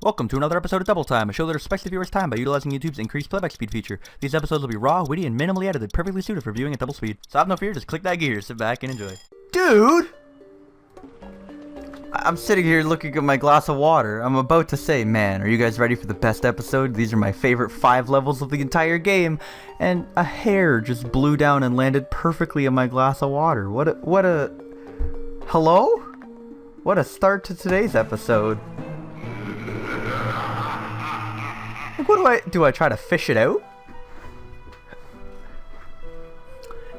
Welcome to another episode of Double Time, a show that respects the viewer's time by utilizing YouTube's increased playback speed feature. These episodes will be raw, witty, and minimally edited, perfectly suited for viewing at double speed. So have no fear, just click that gear, sit back, and enjoy. Dude! I'm sitting here looking at my glass of water. I'm about to say, man, are you guys ready for the best episode? These are my favorite 5 levels of the entire game. And a hair just blew down and landed perfectly in my glass of water. What a... Hello? What a start to today's episode. What do I try to fish it out?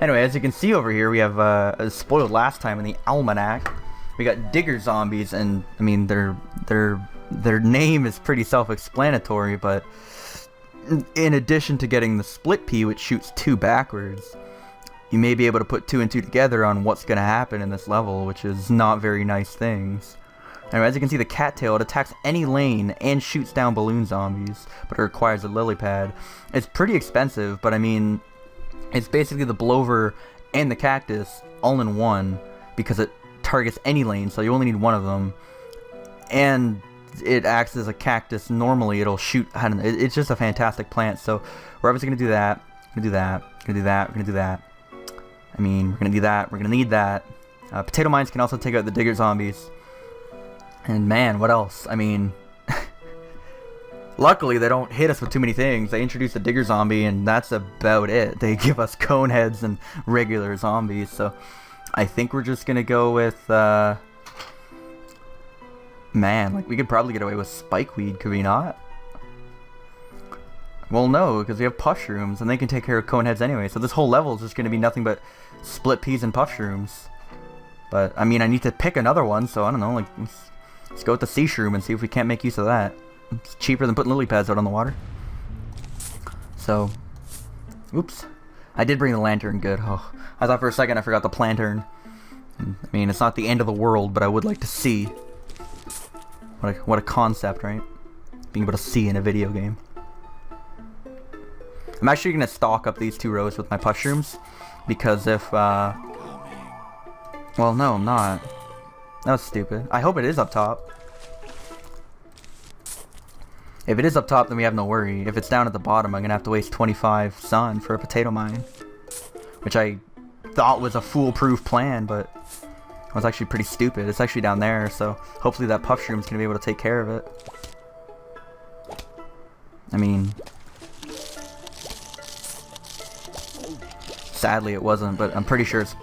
Anyway, as you can see over here, we have as spoiled last time in the Almanac. We got digger zombies, and I mean their name is pretty self-explanatory, but in addition to getting the split pea, which shoots 2 backwards, you may be able to put 2 and 2 together on what's gonna happen in this level, which is not very nice things. Anyway, as you can see, the cattail, it attacks any lane and shoots down balloon zombies, but it requires a lily pad. It's pretty expensive, but I mean, it's basically the blower and the cactus all in one, because it targets any lane, so you only need one of them. And it acts as a cactus. Normally, it'll shoot. I don't know, it's just a fantastic plant. So we're obviously gonna do that. We're gonna do that. We're gonna do that. We're gonna do that. I mean, we're gonna do that. We're gonna need that. Potato mines can also take out the digger zombies. And man, what else? I mean, luckily they don't hit us with too many things. They introduce the digger zombie, and that's about it. They give us cone heads and regular zombies. So I think we're just gonna go with, man, like we could probably get away with spikeweed, could we not? Well, no, because we have pushrooms, and they can take care of cone heads anyway. So this whole level is just gonna be nothing but split peas and pushrooms. But I mean, I need to pick another one, so I don't know. Like, let's go with the sea shroom and see if we can't make use of that. It's cheaper than putting lily pads out on the water. So, oops. I did bring the lantern, good. Oh, I thought for a second I forgot the plantern. I mean, it's not the end of the world, but I would like to see. What a concept, right? Being able to see in a video game. I'm actually going to stock up these 2 rows with my pushrooms, because if, well, no, I'm not. That was stupid. I hope it is up top. If it is up top, then we have no worry. If it's down at the bottom, I'm going to have to waste 25 sun for a potato mine. Which I thought was a foolproof plan, but it was actually pretty stupid. It's actually down there, so hopefully that pushroom's going to be able to take care of it. I mean, sadly it wasn't, but I'm pretty sure it's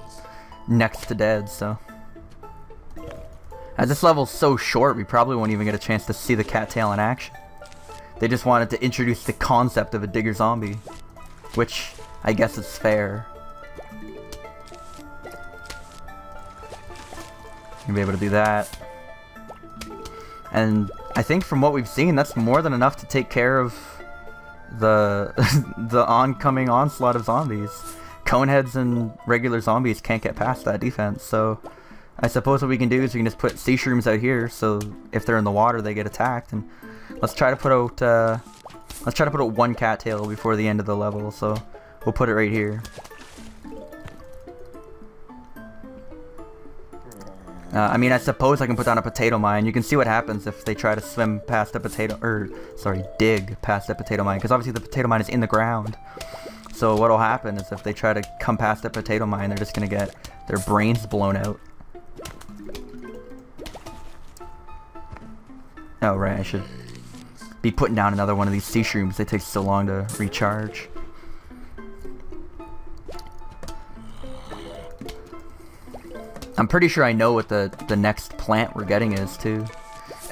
next to dead, so. As this level's so short, we probably won't even get a chance to see the cattail in action. They just wanted to introduce the concept of a digger zombie, which I guess is fair. You'll be able to do that. And I think from what we've seen, that's more than enough to take care of the the oncoming onslaught of zombies. Coneheads and regular zombies can't get past that defense, so I suppose what we can do is we can just put sea shrooms out here, so if they're in the water they get attacked. And let's try to put out 1 cattail before the end of the level, so we'll put it right here. I mean, I suppose I can put down a potato mine. You can see what happens if they try to swim past a potato, dig past a potato mine, because obviously the potato mine is in the ground. So what'll happen is if they try to come past a potato mine, they're just gonna get their brains blown out. Oh right, I should be putting down another one of these sea shrooms. They take so long to recharge. I'm pretty sure I know what the next plant we're getting is too.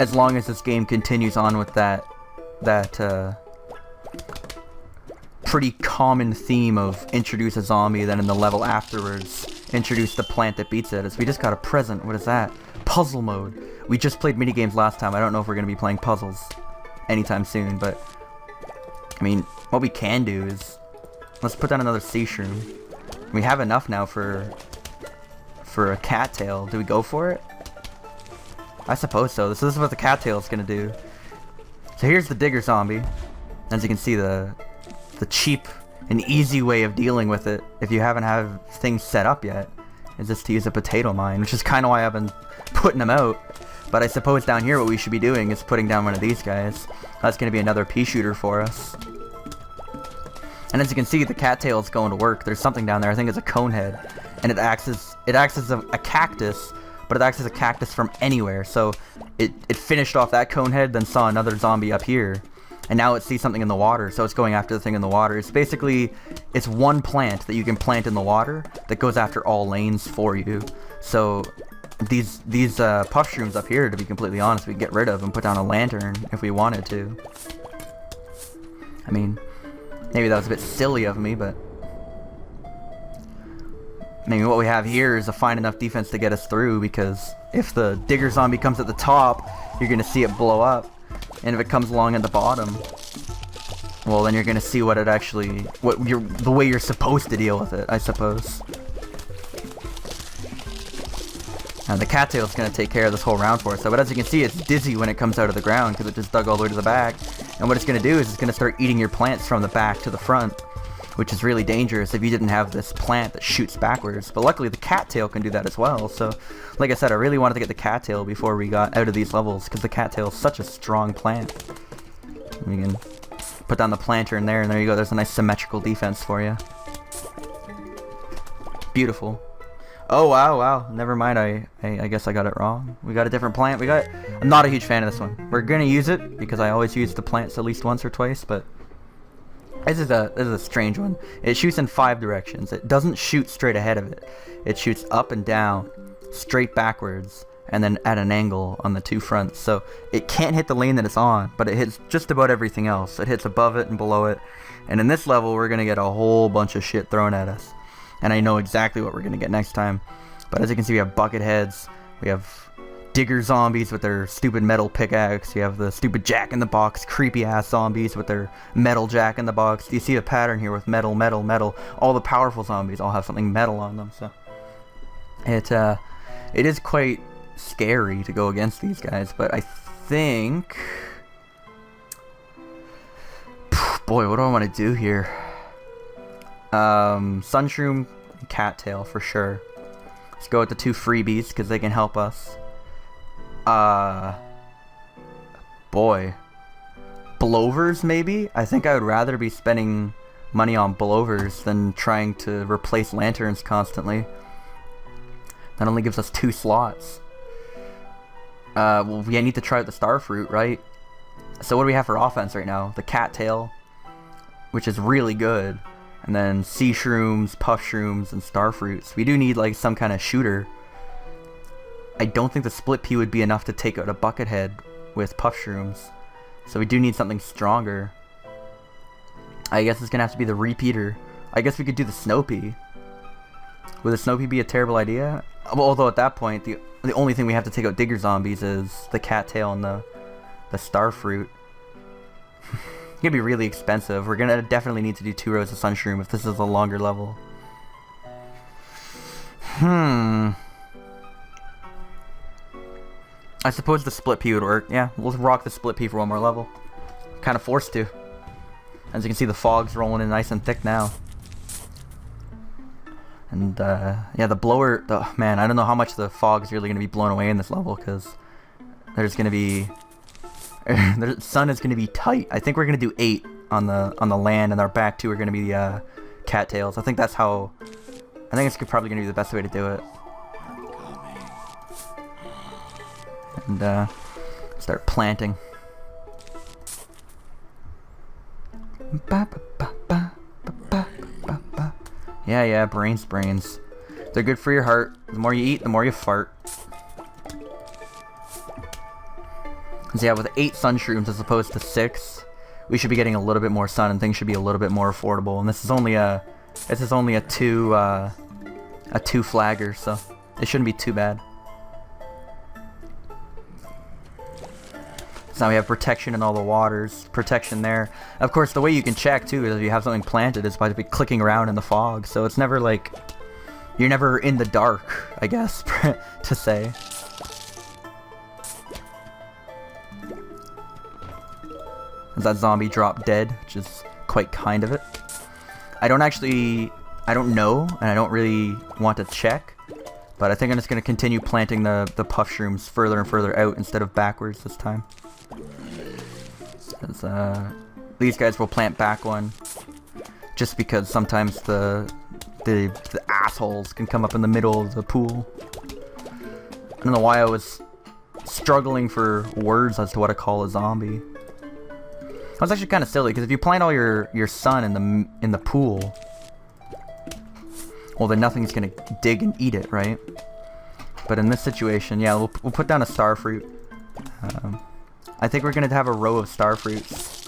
As long as this game continues on with that pretty common theme of introduce a zombie, then in the level afterwards introduce the plant that beats it. As we just got a present. What is that? Puzzle mode. We just played minigames last time. I don't know if we're going to be playing puzzles anytime soon, but I mean, what we can do is let's put down another sea shroom. We have enough now for a cattail. Do we go for it? I suppose so. This is what the cattail is going to do. So here's the digger zombie. As you can see, the cheap and easy way of dealing with it, if you haven't have things set up yet, is just to use a potato mine, which is kind of why I've been putting them out. But I suppose down here what we should be doing is putting down one of these guys. That's going to be another pea shooter for us. And as you can see, the cattail is going to work. There's something down there. I think it's a cone head. And it acts as a cactus, but it acts as a cactus from anywhere. So it finished off that cone head, then saw another zombie up here. And now it sees something in the water, so it's going after the thing in the water. It's basically, it's one plant that you can plant in the water that goes after all lanes for you. So these puff shrooms up here, to be completely honest, we can get rid of and put down a lantern if we wanted to. I mean, maybe that was a bit silly of me, but maybe what we have here is a fine enough defense to get us through, because if the digger zombie comes at the top, you're going to see it blow up. And if it comes along at the bottom, well, then you're gonna see what it actually, the way you're supposed to deal with it, I suppose. And the cattail's gonna take care of this whole round for us. So, but as you can see, it's dizzy when it comes out of the ground because it just dug all the way to the back. And what it's gonna do is it's gonna start eating your plants from the back to the front, which is really dangerous if you didn't have this plant that shoots backwards. But luckily the cattail can do that as well. So like I said, I really wanted to get the cattail before we got out of these levels, because the cattail is such a strong plant. We can put down the planter in there, and there you go. There's a nice symmetrical defense for you. Beautiful. Oh wow, never mind, I guess I got it wrong. We got a different plant. I'm not a huge fan of this one. We're gonna use it because I always use the plants at least once or twice, but this is a strange one. It shoots in 5 directions. It doesn't shoot straight ahead of it. It shoots up and down, straight backwards, and then at an angle on the 2 fronts. So it can't hit the lane that it's on, but it hits just about everything else. It hits above it and below it. And in this level, we're gonna get a whole bunch of shit thrown at us. And I know exactly what we're gonna get next time. But as you can see, we have Bucketheads. We have digger zombies with their stupid metal pickaxe. You have the stupid jack-in-the-box creepy ass zombies with their metal jack-in-the-box. Do you see a pattern here with metal, metal, metal? All the powerful zombies all have something metal on them, so it is quite scary to go against these guys. But I think, boy, what do I want to do here? Sunshroom, cattail for sure. Let's go with the 2 freebies because they can help us. Boy, blowers maybe? I think I would rather be spending money on blowers than trying to replace lanterns constantly. That only gives us 2 slots. Well, we need to try out the starfruit, right? So what do we have for offense right now? The cattail, which is really good, and then sea shrooms, puff shrooms, and starfruits. We do need like some kind of shooter. I don't think the split pea would be enough to take out a Buckethead with puff shrooms, so we do need something stronger. I guess it's gonna have to be the repeater. I guess we could do the snow pea. Would the snow pea be a terrible idea? Although at that point, the only thing we have to take out digger zombies is the cattail and the starfruit. It's gonna be really expensive. We're gonna definitely need to do 2 rows of sunshroom if this is a longer level. I suppose the split pea would work. Yeah, we'll rock the split pea for 1 more level. Kind of forced to. As you can see, the fog's rolling in nice and thick now. And yeah, the blower, man, I don't know how much the fog's really going to be blown away in this level, because there's going to be, the sun is going to be tight. I think we're going to do 8 on the land, and our back 2 are going to be cattails. I think that's how, I think it's probably going to be the best way to do it. And start planting. Yeah, brains. They're good for your heart. The more you eat, the more you fart. So yeah, with 8 sun shrooms as opposed to 6, we should be getting a little bit more sun, and things should be a little bit more affordable. And this is only a 2 flagger, so it shouldn't be too bad. So now we have protection in all the waters, protection there. Of course, the way you can check too is if you have something planted is by clicking around in the fog. So it's never like, you're never in the dark, I guess, to say. As that zombie dropped dead, which is quite kind of it. I don't know, and I don't really want to check, But I think I'm just going to continue planting the puff shrooms further and further out instead of backwards this time. These guys will plant back one. Just because sometimes the assholes can come up in the middle of the pool. I don't know why I was struggling for words as to what I call a zombie. That's actually kind of silly, because if you plant all your sun in the pool, well, then nothing's gonna dig and eat it, right? But in this situation, yeah, we'll put down a star fruit. I think we're gonna have a row of star fruits.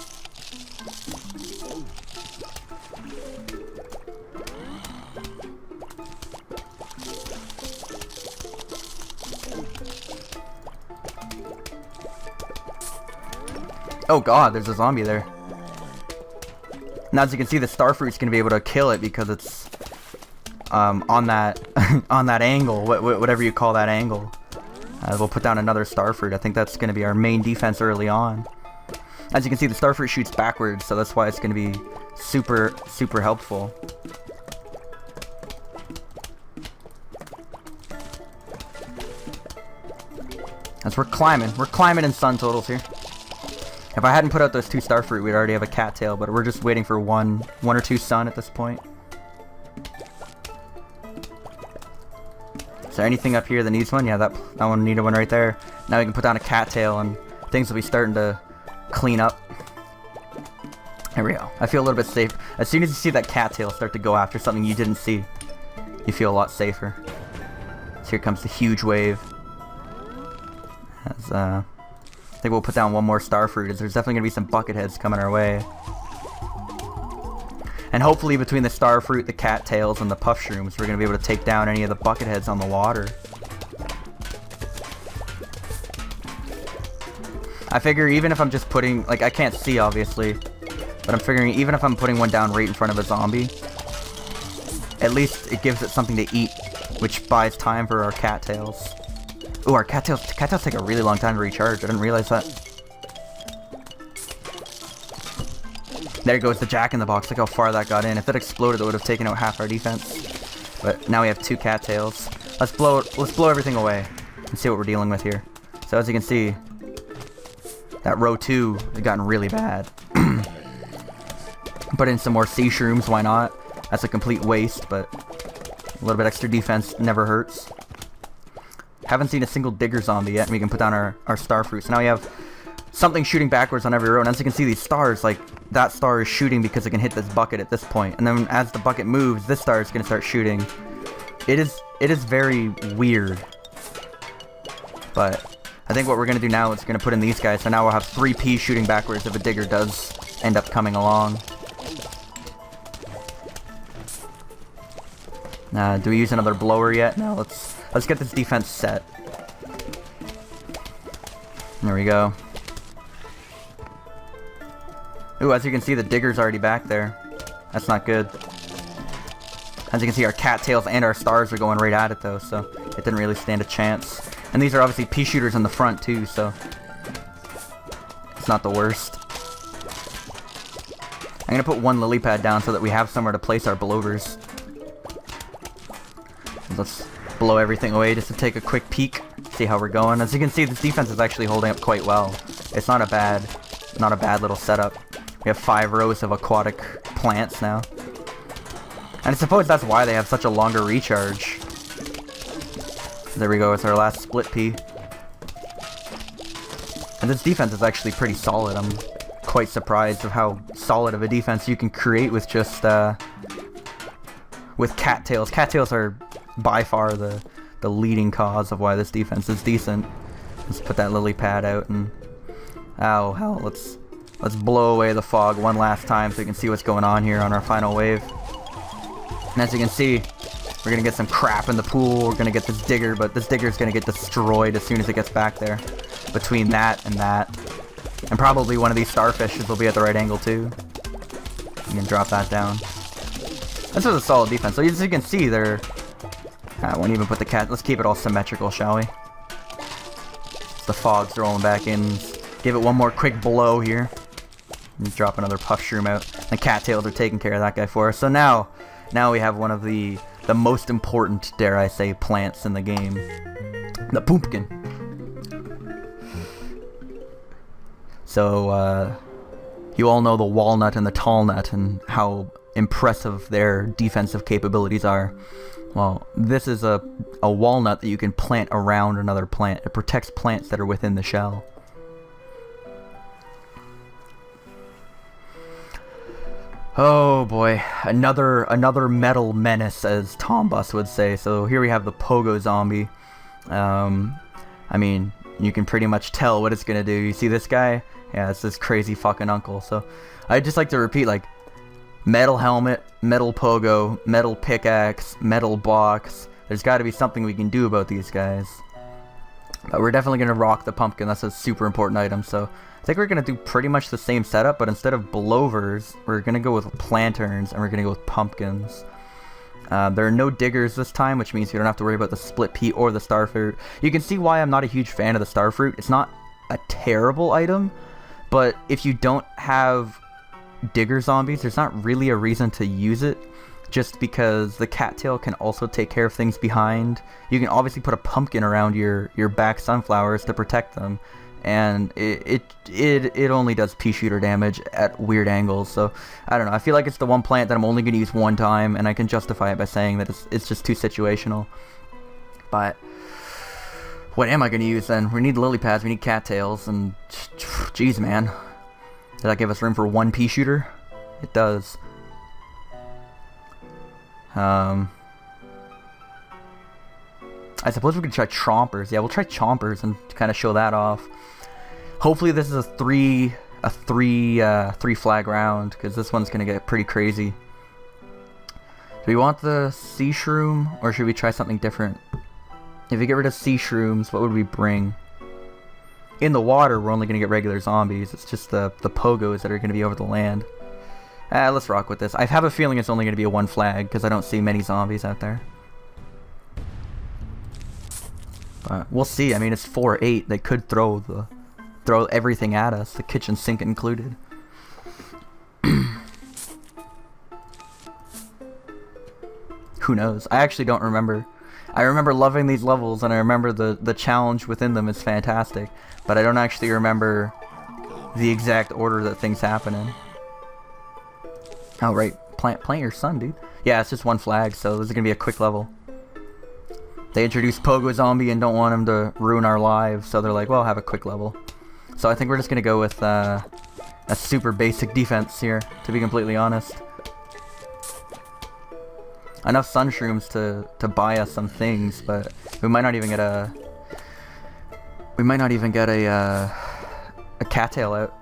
Oh god, there's a zombie there. Now as you can see, the starfruit's gonna be able to kill it because it's on that on that angle, whatever you call that angle. We'll put down another starfruit. I think that's gonna be our main defense early on. As you can see, the starfruit shoots backwards, so that's why it's gonna be super helpful. As we're climbing in sun totals here. If I hadn't put out those 2 starfruit, we'd already have a cattail, but we're just waiting for one or two sun at this point. Is there anything up here that needs one? Yeah, that one needed one right there. Now we can put down a cattail and things will be starting to clean up. There we go. I feel a little bit safer. As soon as you see that cattail start to go after something you didn't see, you feel a lot safer. So here comes the huge wave. I think we'll put down one more starfruit, as there's definitely going to be some bucketheads coming our way. And hopefully between the starfruit, the cattails, and the puff shrooms, we're going to be able to take down any of the bucketheads on the water. I figure even if I'm just putting, like, I can't see obviously, but I'm figuring even if I'm putting one down right in front of a zombie, at least it gives it something to eat, which buys time for our cattails. Ooh, our cattails take a really long time to recharge. I didn't realize that. There goes the jack-in-the-box. Look how far that got in. If it exploded, it would have taken out half our defense. But now we have 2 cattails. Let's blow everything away and see what we're dealing with here. So as you can see, that row 2 has gotten really bad. Put in some more sea shrooms, why not? That's a complete waste, but a little bit extra defense never hurts. Haven't seen a single digger zombie yet, and we can put down our starfruit. So now we have something shooting backwards on every row. And as you can see, these stars, like, that star is shooting because it can hit this bucket at this point. And then as the bucket moves, this star is going to start shooting. It is very weird. But I think what we're going to do now is going to put in these guys. So now we'll have 3 P's shooting backwards if a digger does end up coming along. Do we use another blower yet? No, let's get this defense set. There we go. Ooh, as you can see, the digger's already back there. That's not good. As you can see, our cattails and our stars are going right at it though, so it didn't really stand a chance. And these are obviously pea shooters in the front too, so it's not the worst. I'm gonna put 1 lily pad down so that we have somewhere to place our blowers. Let's blow everything away just to take a quick peek, see how we're going. As you can see, this defense is actually holding up quite well. It's not a bad little setup. We have 5 rows of aquatic plants now. And I suppose that's why they have such a longer recharge. There we go, it's our last split pea. And this defense is actually pretty solid. I'm quite surprised of how solid of a defense you can create with just, with cattails. Cattails are by far the leading cause of why this defense is decent. Let's put that lily pad out and... oh, hell, let's blow away the fog one last time so we can see what's going on here on our final wave. And as you can see, we're gonna get some crap in the pool. We're gonna get this digger, but this digger's gonna get destroyed as soon as it gets back there. Between that and that. And probably one of these starfishes will be at the right angle too. You can drop that down. This is a solid defense. So as you can see, they're... I won't even put the cat... let's keep it all symmetrical, shall we? The fog's rolling back in. Give it one more quick blow here. And drop another puff shroom out. The cattails are taking care of that guy for us. So now we have one of the the most important, dare I say, plants in the game. The pumpkin. So, you all know the walnut and the tall nut and how impressive their defensive capabilities are. Well, this is a walnut that you can plant around another plant. It protects plants that are within the shell. Oh boy, another metal menace, as Tombus would say. So here we have the Pogo zombie. I mean, you can pretty much tell what it's gonna do. You see this guy? Yeah, it's this crazy fucking uncle. So I'd just like to repeat, like, metal helmet, metal pogo, metal pickaxe, metal box. There's got to be something we can do about these guys. But we're definitely going to rock the pumpkin. That's a super important item. So I think we're going to do pretty much the same setup, but instead of blowers, we're going to go with planterns, and we're going to go with pumpkins. There are no diggers this time, which means you don't have to worry about the split pea or the starfruit. You can see why I'm not a huge fan of the starfruit. It's not a terrible item, but if you don't have digger zombies, there's not really a reason to use it, just because the cattail can also take care of things behind. You can obviously put a pumpkin around your back sunflowers to protect them, and it only does pea shooter damage at weird angles. So I don't know, I feel like it's the one plant that I'm only going to use one time, and I can justify it by saying that it's just too situational. But what am I going to use then? We need lily pads, we need cattails, and jeez, man. Does that give us room for one pea shooter? It does. I suppose we could try chompers. Yeah, we'll try chompers and kind of show that off. Hopefully this is a three flag round, because this one's gonna get pretty crazy. Do we want the sea shroom, or should we try something different? If we get rid of sea shrooms, what would we bring? In the water, we're only going to get regular zombies. It's just the pogos that are going to be over the land. Let's rock with this. I have a feeling it's only going to be a one flag, because I don't see many zombies out there. But we'll see. I mean, it's 4-8. They could throw everything at us, the kitchen sink included. Who knows? I actually don't remember. I remember loving these levels, and I remember the challenge within them is fantastic, but I don't actually remember the exact order that things happen in. Oh right, plant your son, dude. Yeah, it's just one flag, so this is gonna be a quick level. They introduced Pogo Zombie and don't want him to ruin our lives, so they're like, well, have a quick level. So I think we're just gonna go with a super basic defense here, to be completely honest. Enough sun shrooms to buy us some things, but we might not even get a cattail out.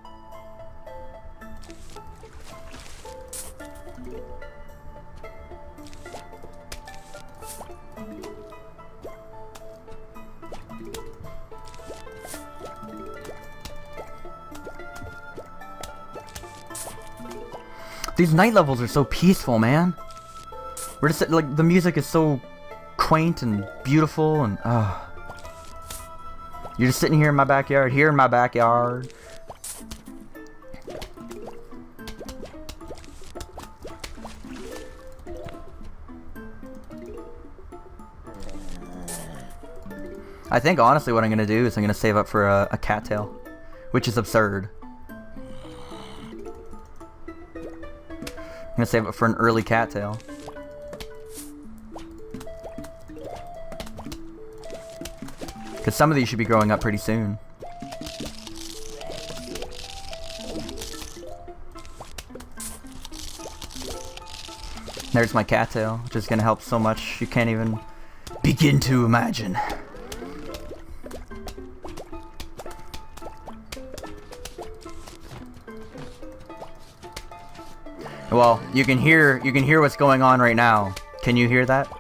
These night levels are so peaceful, man. We're just like, the music is so quaint and beautiful, and you're just sitting here in my backyard, I think honestly what I'm gonna do is I'm gonna save up for a cattail, which is absurd. I'm gonna save up for an early cattail. Because some of these should be growing up pretty soon. There's my cattail, which is going to help so much you can't even begin to imagine. Well, you can hear what's going on right now. Can you hear that?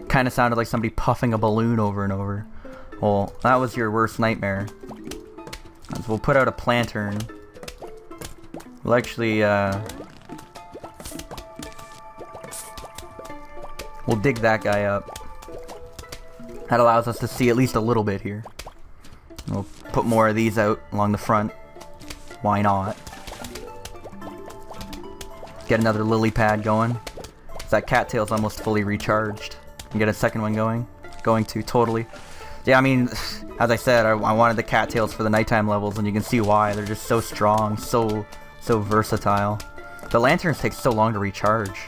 Kind of sounded like somebody puffing a balloon over and over. Well, that was your worst nightmare. So we'll put out a plantern. We'll actually, we'll dig that guy up. That allows us to see at least a little bit here. We'll put more of these out along the front. Why not? Get another lily pad going. That Cattails almost fully recharged. And get a second one going to totally. Yeah, I mean, as I said, I wanted the Cattails for the nighttime levels, and you can see why. They're just so strong, so versatile. The lanterns take so long to recharge.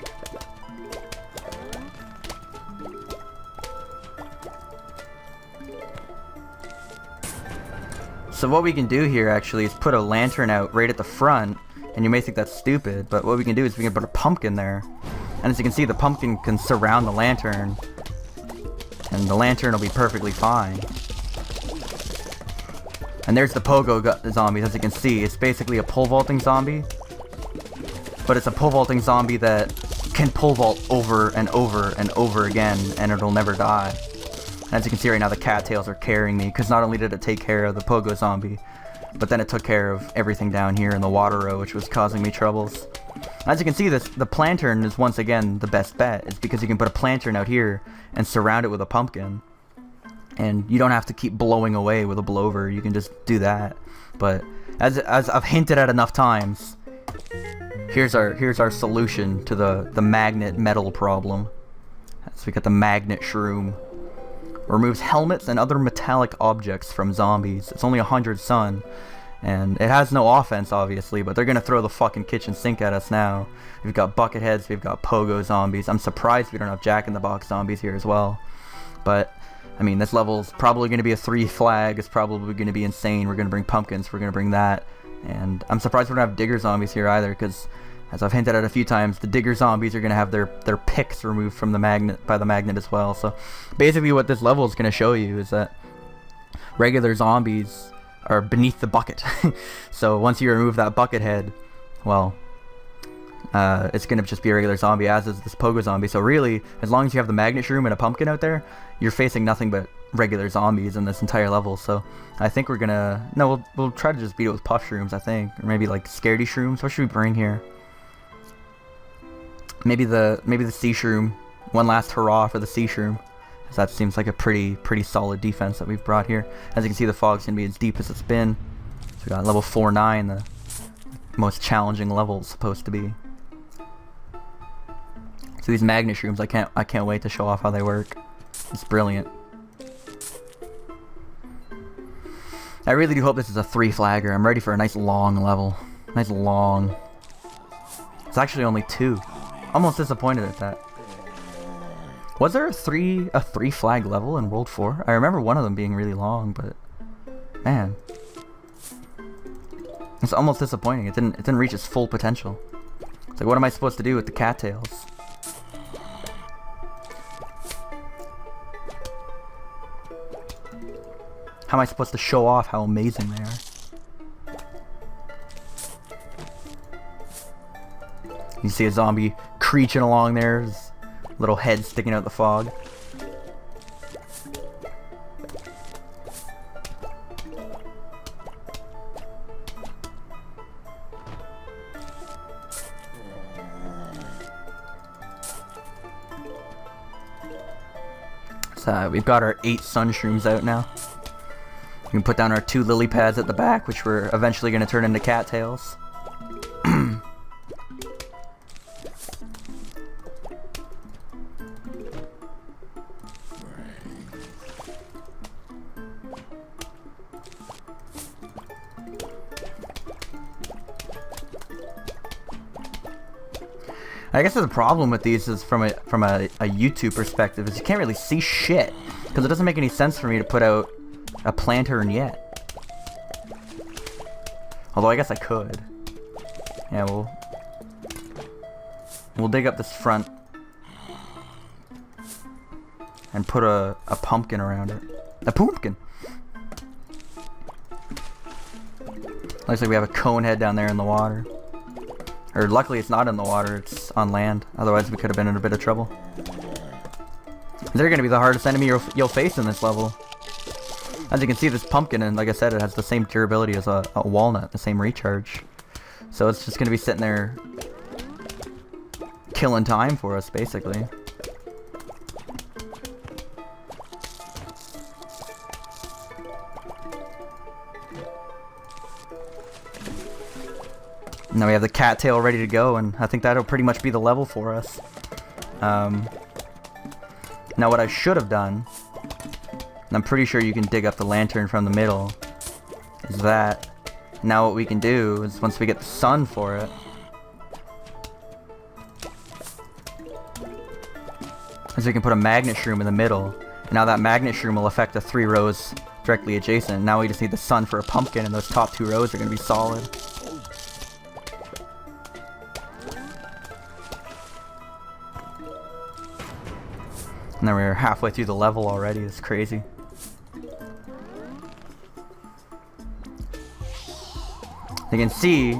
So what we can do here actually is put a lantern out right at the front, and you may think that's stupid, but what we can do is we can put a pumpkin there. And as you can see, the pumpkin can surround the lantern, and the lantern will be perfectly fine. And there's the Pogo zombies, as you can see. It's basically a pole vaulting zombie, but it's a pole vaulting zombie that can pole vault over and over and over again, and it'll never die. And as you can see right now, the Cattails are carrying me, because not only did it take care of the Pogo zombie, but then it took care of everything down here in the water row, which was causing me troubles. As you can see, the plantern is once again the best bet. It's because you can put a plantern out here and surround it with a pumpkin, and you don't have to keep blowing away with a blower. You can just do that. But as I've hinted at enough times, here's our solution to the magnet metal problem. So we got the magnet shroom. Removes helmets and other metallic objects from zombies. It's only 100 sun, and it has no offense, obviously, but they're gonna throw the fucking kitchen sink at us now. We've got Bucketheads, we've got Pogo zombies. I'm surprised we don't have Jack-in-the-Box zombies here as well. But, I mean, this level's probably gonna be a 3 flag. It's probably gonna be insane. We're gonna bring pumpkins, we're gonna bring that. And I'm surprised we don't have digger zombies here either, because as I've hinted at a few times, the digger zombies are going to have their picks removed from the magnet by the magnet as well. So basically what this level is going to show you is that regular zombies are beneath the bucket. So once you remove that bucket head, well, it's going to just be a regular zombie, as is this Pogo zombie. So really, as long as you have the magnet shroom and a pumpkin out there, you're facing nothing but regular zombies in this entire level. So I think we're going to... No, we'll try to just beat it with puff shrooms, I think. Or maybe like scaredy shrooms. What should we bring here? Maybe the sea shroom. One last hurrah for the sea shroom, because that seems like a pretty solid defense that we've brought here. As you can see, the fog's gonna be as deep as it's been. So we got level 4-9, the most challenging level it's supposed to be. So these magnet shrooms, I can't wait to show off how they work. It's brilliant. I really do hope this is a 3 flagger. I'm ready for a nice long level. Nice long. It's actually only 2. Almost disappointed at that. Was there a 3 flag level in World 4? I remember one of them being really long, but man, it's almost disappointing. It didn't reach its full potential. It's like, what am I supposed to do with the Cattails? How am I supposed to show off how amazing they are? You see a zombie creeching along there, his little head sticking out the fog. So we've got our 8 sun shrooms out now. We can put down our 2 lily pads at the back, which we're eventually going to turn into cattails. I guess the problem with these is from a YouTube perspective is you can't really see shit, because it doesn't make any sense for me to put out a plantern yet. Although I guess I could. Yeah, we'll dig up this front and put a pumpkin around it. A pumpkin. Looks like we have a cone head down there in the water. Or luckily it's not in the water, it's on land. Otherwise we could have been in a bit of trouble. They're going to be the hardest enemy you'll face in this level. As you can see, this pumpkin, and like I said, it has the same durability as a walnut, the same recharge. So it's just going to be sitting there killing time for us, basically. Now we have the cattail ready to go, and I think that'll pretty much be the level for us. Now what I should have done, and I'm pretty sure you can dig up the lantern from the middle, is that. Now what we can do is once we get the sun for it, is we can put a magnet shroom in the middle. And now that magnet shroom will affect the 3 rows directly adjacent. Now we just need the sun for a pumpkin, and those top 2 rows are going to be solid. And then we're halfway through the level already. It's crazy. You can see,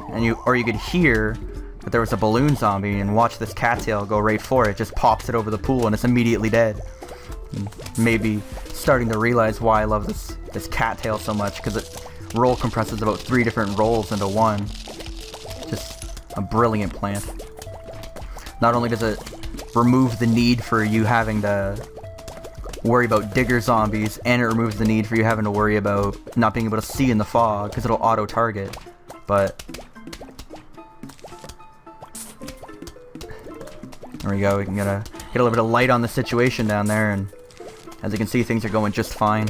or you could hear that there was a balloon zombie, and watch this cattail go right for it. Just pops it over the pool, and it's immediately dead. And maybe starting to realize why I love this cattail so much, because it roll compresses about 3 different rolls into one. Just a brilliant plant. Not only does it remove the need for you having to worry about digger zombies, and it removes the need for you having to worry about not being able to see in the fog, because it'll auto-target. But there we go, we can get a little bit of light on the situation down there, and as you can see, things are going just fine.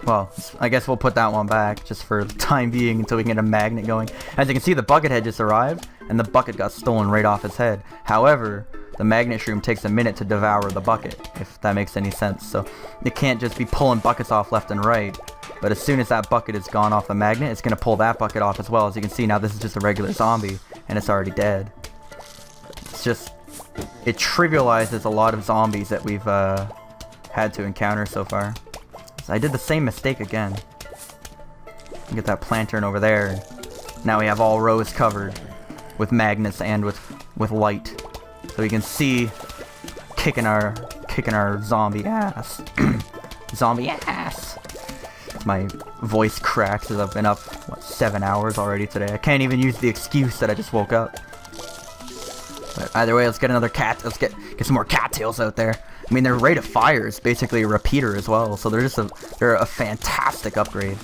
Well, I guess we'll put that one back just for the time being until we can get a magnet going. As you can see, the Buckethead just arrived, and the bucket got stolen right off his head. However, the magnet shroom takes a minute to devour the bucket, if that makes any sense. So it can't just be pulling buckets off left and right. But as soon as that bucket is gone off the magnet, it's going to pull that bucket off as well. As you can see, now this is just a regular zombie, and it's already dead. It's just, it trivializes a lot of zombies that we've had to encounter so far. So I did the same mistake again. Get that plantern over there. Now we have all rows covered with magnets and with light. So we can see kicking our zombie ass. Zombie ass. My voice cracks as I've been up, what, 7 hours already today. I can't even use the excuse that I just woke up. But either way, let's get another let's get some more cattails out there. I mean, their rate of fire is basically a repeater as well, so they're a fantastic upgrade.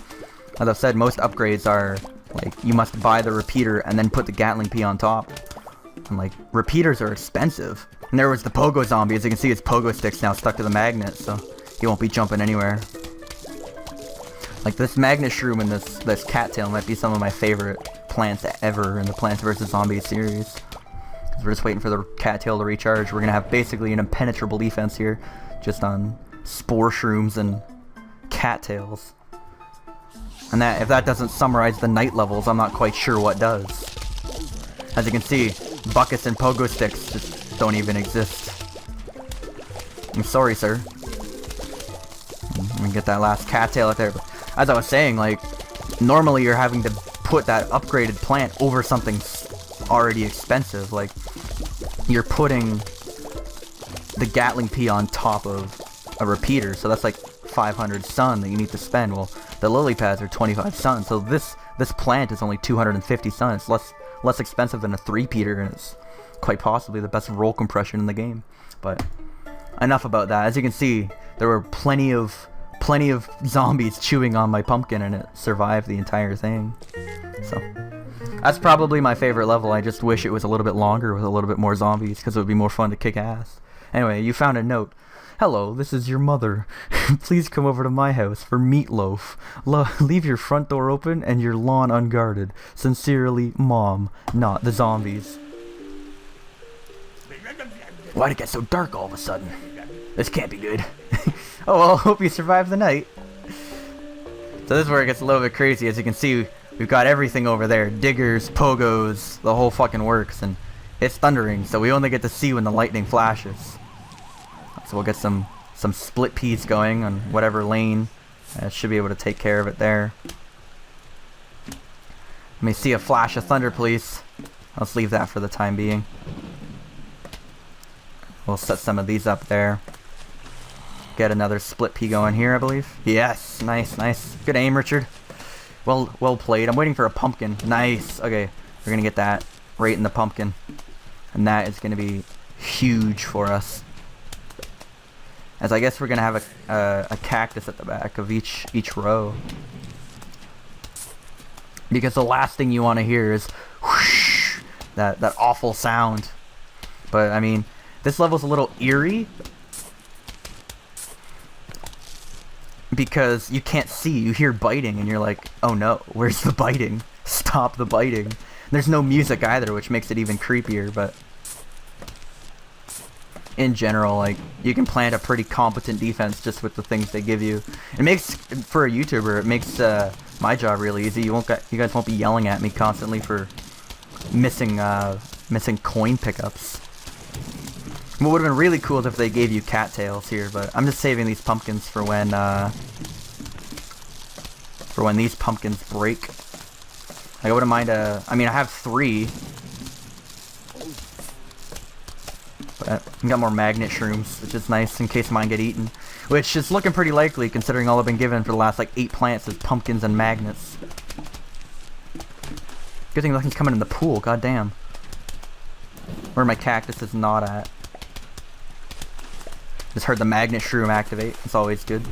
As I've said, most upgrades are like you must buy the repeater and then put the Gatling Pea on top. And like repeaters are expensive. And there was the Pogo zombie. As you can see, his Pogo stick's now stuck to the magnet, so he won't be jumping anywhere. Like this magnet shroom and this cattail might be some of my favorite plants ever in the Plants vs Zombies series. We're just waiting for the cattail to recharge. We're gonna have basically an impenetrable defense here, just on spore shrooms and cattails. And that, if that doesn't summarize the night levels, I'm not quite sure what does. As you can see, buckets and pogo sticks just don't even exist. I'm sorry, sir. Let me get that last cattail out there. But as I was saying, like, normally you're having to put that upgraded plant over something already expensive. Like, you're putting the Gatling Pea on top of a repeater, so that's like 500 sun that you need to spend. Well, the lily pads are 25 sun, so this plant is only 250 sun. It's less expensive than a 3-peater, and it's quite possibly the best roll compression in the game. But enough about that. As you can see, there were plenty of zombies chewing on my pumpkin, and it survived the entire thing. So that's probably my favorite level. I just wish it was a little bit longer with a little bit more zombies, because it would be more fun to kick ass. Anyway, you found a note. Hello, this is your mother. Please come over to my house for meatloaf. Leave your front door open and your lawn unguarded. Sincerely, Mom, not the zombies. Why'd it get so dark all of a sudden? This can't be good. Oh well, hope you survive the night. So this is where it gets a little bit crazy. As you can see, we've got everything over there. Diggers, pogos, the whole fucking works. And it's thundering, so we only get to see when the lightning flashes. So we'll get some split peas going on whatever lane. Should be able to take care of it there. Let me see a flash of thunder, please. Let's leave that for the time being. We'll set some of these up there. Get another split pea going here, I believe. Yes, nice, nice. Good aim, Richard. Well played. I'm waiting for a pumpkin. Nice. Okay, we're gonna get that right in the pumpkin, and that is gonna be huge for us. As I guess we're gonna have a cactus at the back of each row. because the last thing you want to hear is whoosh, that awful sound. But I mean, this level's a little eerie because you can't see. You hear biting and you're like, oh no, where's the biting? Stop the biting. There's no music either, which makes it even creepier. But in general, like, you can plant a pretty competent defense just with the things they give you. It makes, for a YouTuber, it makes my job really easy. You guys won't be yelling at me constantly for missing coin pickups. What would have been really cool is if they gave you cattails here, but I'm just saving these pumpkins for when these pumpkins break. Like, I wouldn't mind I mean, I have 3. But I got more magnet shrooms, which is nice in case mine get eaten. Which is looking pretty likely considering all I've been given for the last like 8 plants is pumpkins and magnets. Good thing nothing's coming in the pool, goddamn. Where my cactus is not at. Just heard the magnet shroom activate. It's always good.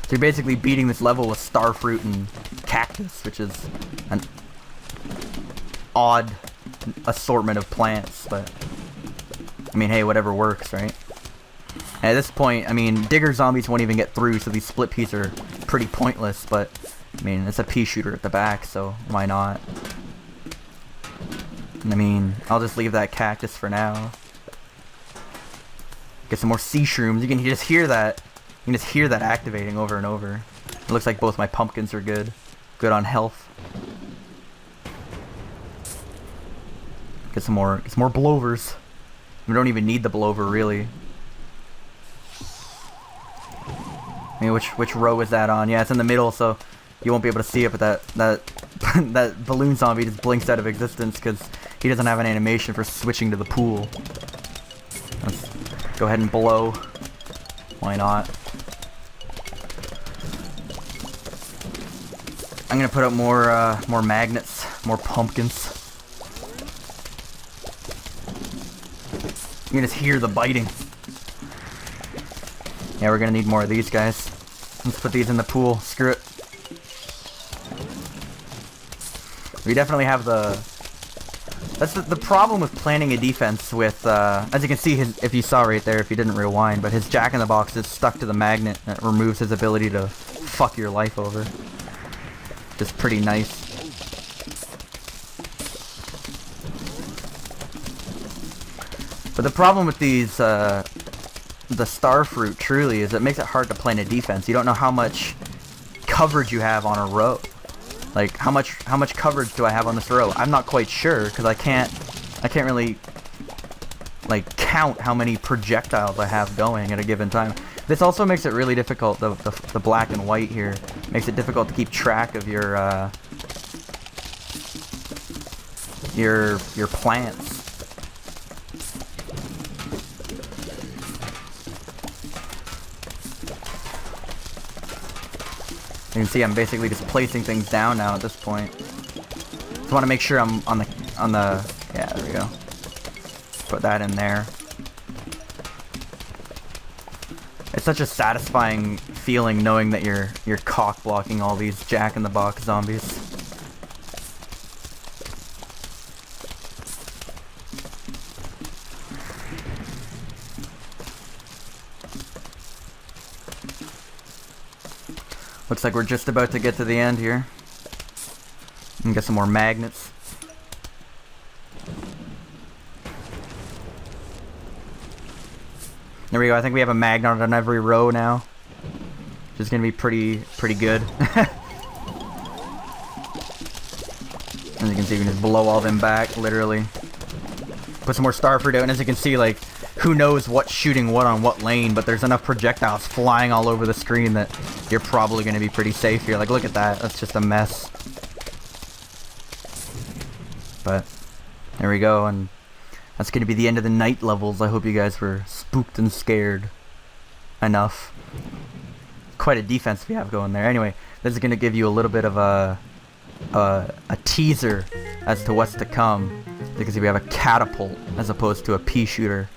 So you're basically beating this level with starfruit and cactus, which is an odd assortment of plants, but I mean, hey, whatever works, right? And at this point, I mean, digger zombies won't even get through, so these split peas are pretty pointless, but I mean, it's a pea shooter at the back, so why not? I mean, I'll just leave that cactus for now. Get some more sea shrooms. You can just hear that. You can just hear that activating over and over. It looks like both my pumpkins are good. Good on health. Get some more blowers. We don't even need the blower, really. I mean, which row is that on? Yeah, it's in the middle, so you won't be able to see it, but that balloon zombie just blinks out of existence because he doesn't have an animation for switching to the pool. Let's go ahead and blow. Why not? I'm gonna put up more magnets, more pumpkins. You can just hear the biting. Yeah, we're gonna need more of these guys. Let's put these in the pool. Screw it. We definitely have the... That's the problem with planning a defense with, as you can see, if you saw right there, if you didn't rewind, but his jack-in-the-box is stuck to the magnet that removes his ability to fuck your life over. Just pretty nice. But the problem with these, the starfruit, truly, is it makes it hard to plan a defense. You don't know how much coverage you have on a row. Like, how much coverage do I have on this row? I'm not quite sure, because I can't really, like, count how many projectiles I have going at a given time. This also makes it really difficult, the black and white here, makes it difficult to keep track of your plants. You can see I'm basically just placing things down now at this point. Just want to make sure I'm on the yeah, there we go. Put that in there. It's such a satisfying feeling knowing that you're cock blocking all these jack-in-the-box zombies. Looks like we're just about to get to the end here. And get some more magnets. There we go. I think we have a magnet on every row now. Which is gonna be pretty good. As you can see, we can just blow all them back, literally. Put some more starfruit out, and as you can see, like, who knows what's shooting what on what lane, but there's enough projectiles flying all over the screen that you're probably going to be pretty safe here. Like, look at that. That's just a mess. But there we go, and that's going to be the end of the night levels. I hope you guys were spooked and scared enough. Quite a defense we have going there. Anyway, this is going to give you a little bit of a teaser as to what's to come, because we have a catapult as opposed to a pea shooter.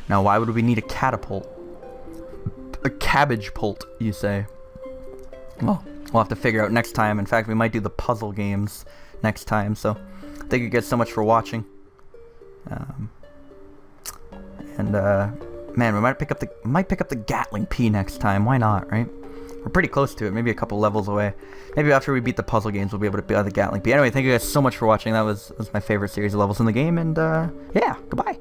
Now, why would we need a catapult? A cabbage pult, you say? Well, we'll have to figure out next time. In fact, we might do the puzzle games next time. So, thank you guys so much for watching. Man, we might pick up the Gatling P next time. Why not, right? We're pretty close to it. Maybe a couple levels away. Maybe after we beat the puzzle games, we'll be able to beat the Gatling P. Anyway, thank you guys so much for watching. That was my favorite series of levels in the game. And yeah, goodbye.